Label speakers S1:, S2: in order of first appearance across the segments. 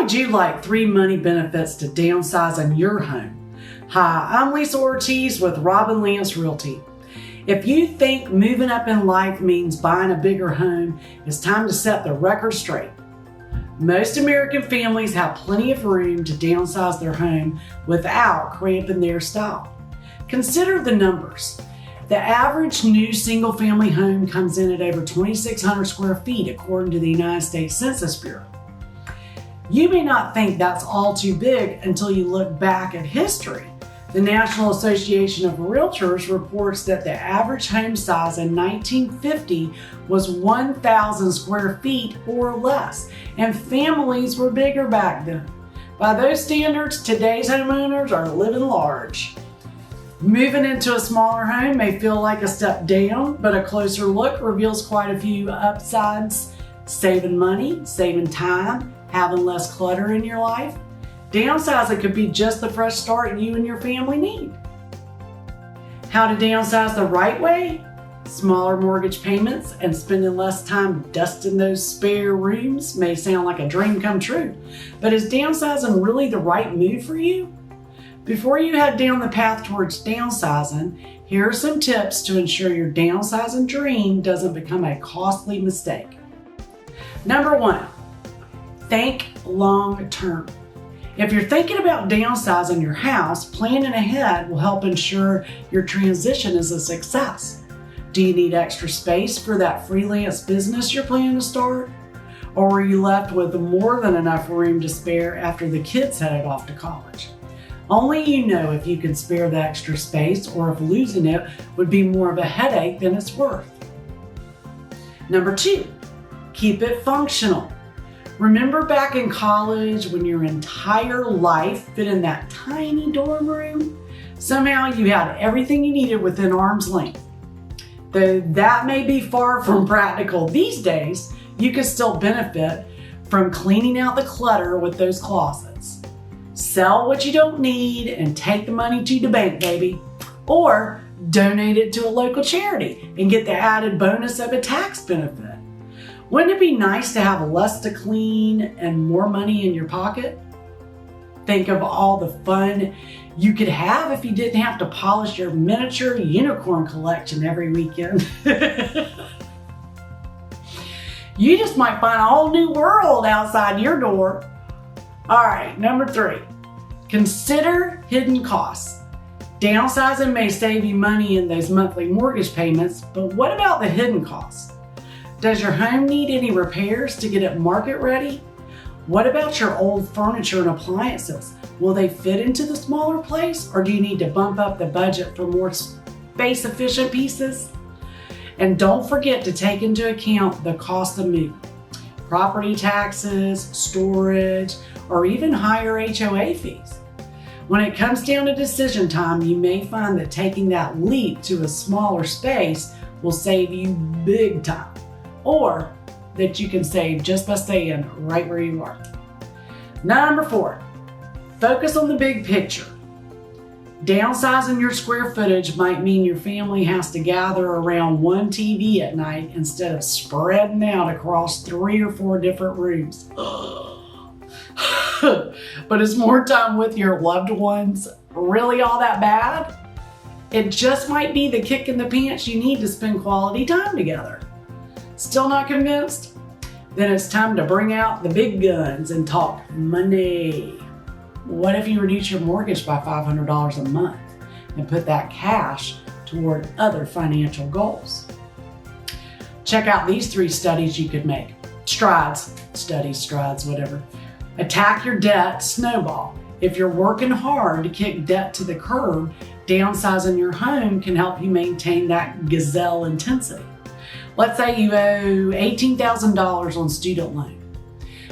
S1: would you like 3 money benefits to downsizing your home? Hi, I'm Lisa Ortiz with Robin Lance Realty. If you think moving up in life means buying a bigger home, it's time to set the record straight. Most American families have plenty of room to downsize their home without cramping their style. Consider the numbers. The average new single-family home comes in at over 2,600 square feet according to the United States Census Bureau. You may not think that's all too big until you look back at history. The National Association of Realtors reports that the average home size in 1950 was 1,000 square feet or less, and families were bigger back then. By those standards, today's homeowners are living large. Moving into a smaller home may feel like a step down, but a closer look reveals quite a few upsides: saving money, saving time, having less clutter in your life. Downsizing could be just the fresh start you and your family need. How to downsize the right way? Smaller mortgage payments and spending less time dusting those spare rooms may sound like a dream come true, but is downsizing really the right move for you? Before you head down the path towards downsizing, here are some tips to ensure your downsizing dream doesn't become a costly mistake. Number 1, think long term. If you're thinking about downsizing your house, planning ahead will help ensure your transition is a success. Do you need extra space for that freelance business you're planning to start? Or were you left with more than enough room to spare after the kids headed off to college? Only you know if you can spare the extra space or if losing it would be more of a headache than it's worth. Number 2, keep it functional. Remember back in college when your entire life fit in that tiny dorm room? Somehow you had everything you needed within arm's length. Though that may be far from practical these days, you can still benefit from cleaning out the clutter with those closets. Sell what you don't need and take the money to the bank, baby. Or donate it to a local charity and get the added bonus of a tax benefit. Wouldn't it be nice to have less to clean and more money in your pocket? Think of all the fun you could have if you didn't have to polish your miniature unicorn collection every weekend. You just might find a whole new world outside your door. All right, number 3, consider hidden costs. Downsizing may save you money in those monthly mortgage payments, but what about the hidden costs? Does your home need any repairs to get it market ready? What about your old furniture and appliances? Will they fit into the smaller place, or do you need to bump up the budget for more space efficient pieces? And don't forget to take into account the cost of moving. Property taxes, storage, or even higher HOA fees. When it comes down to decision time, you may find that taking that leap to a smaller space will save you big time, or that you can save just by staying right where you are. Number 4, focus on the big picture. Downsizing your square footage might mean your family has to gather around one TV at night instead of spreading out across 3 or 4 different rooms. But is more time with your loved ones really all that bad? It just might be the kick in the pants you need to spend quality time together. Still not convinced? Then it's time to bring out the big guns and talk money. What if you reduce your mortgage by $500 a month and put that cash toward other financial goals? Check out these 3 studies you could make. Strides, whatever. Attack your debt, snowball. If you're working hard to kick debt to the curb, downsizing your home can help you maintain that gazelle intensity. Let's say you owe $18,000 on student loan.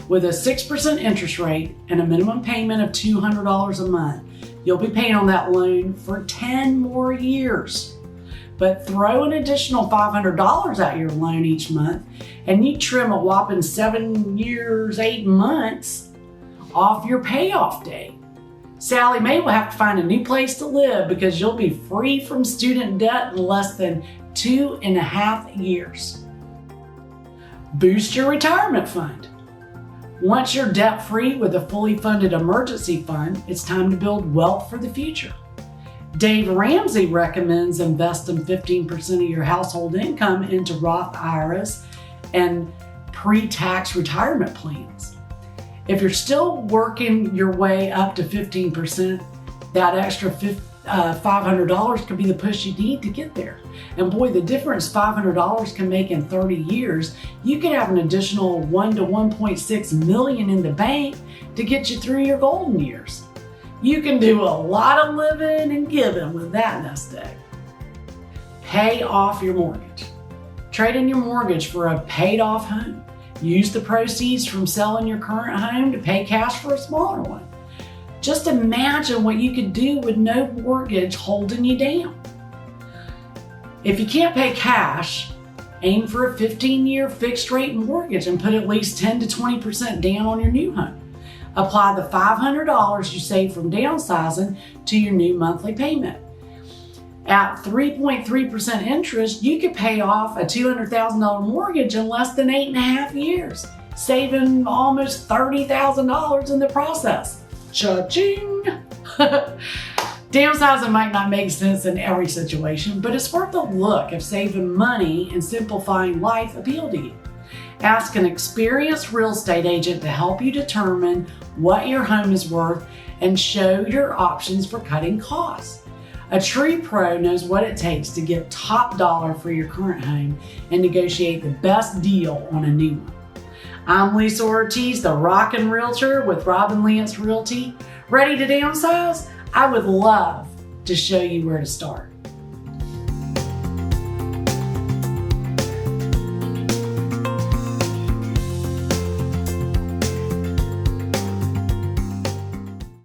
S1: With a 6% interest rate and a minimum payment of $200 a month, you'll be paying on that loan for 10 more years. But throw an additional $500 at your loan each month and you trim a whopping 7 years, 8 months off your payoff date. Sally Mae will have to find a new place to live because you'll be free from student debt in less than 2.5 years. Boost your retirement fund. Once you're debt-free with a fully funded emergency fund, it's time to build wealth for the future. Dave Ramsey recommends investing 15% of your household income into Roth IRAs and pre-tax retirement plans. If you're still working your way up to 15%, that extra $500 could be the push you need to get there. And boy, the difference $500 can make in 30 years, you could have an additional $1 to $1.6 million in the bank to get you through your golden years. You can do a lot of living and giving with that nest egg. Pay off your mortgage. Trade in your mortgage for a paid off home. Use the proceeds from selling your current home to pay cash for a smaller one. Just imagine what you could do with no mortgage holding you down. If you can't pay cash, aim for a 15-year fixed rate mortgage and put at least 10 to 20% down on your new home. Apply the $500 you save from downsizing to your new monthly payment. At 3.3% interest, you could pay off a $200,000 mortgage in less than 8.5 years, saving almost $30,000 in the process. Cha-ching! Downsizing might not make sense in every situation, but it's worth a look if saving money and simplifying life appeal to you. Ask an experienced real estate agent to help you determine what your home is worth and show your options for cutting costs. A true pro knows what it takes to get top dollar for your current home and negotiate the best deal on a new one. I'm Lisa Ortiz, the Rockin' Realtor with Robin Lance Realty. Ready to downsize? I would love to show you where to start.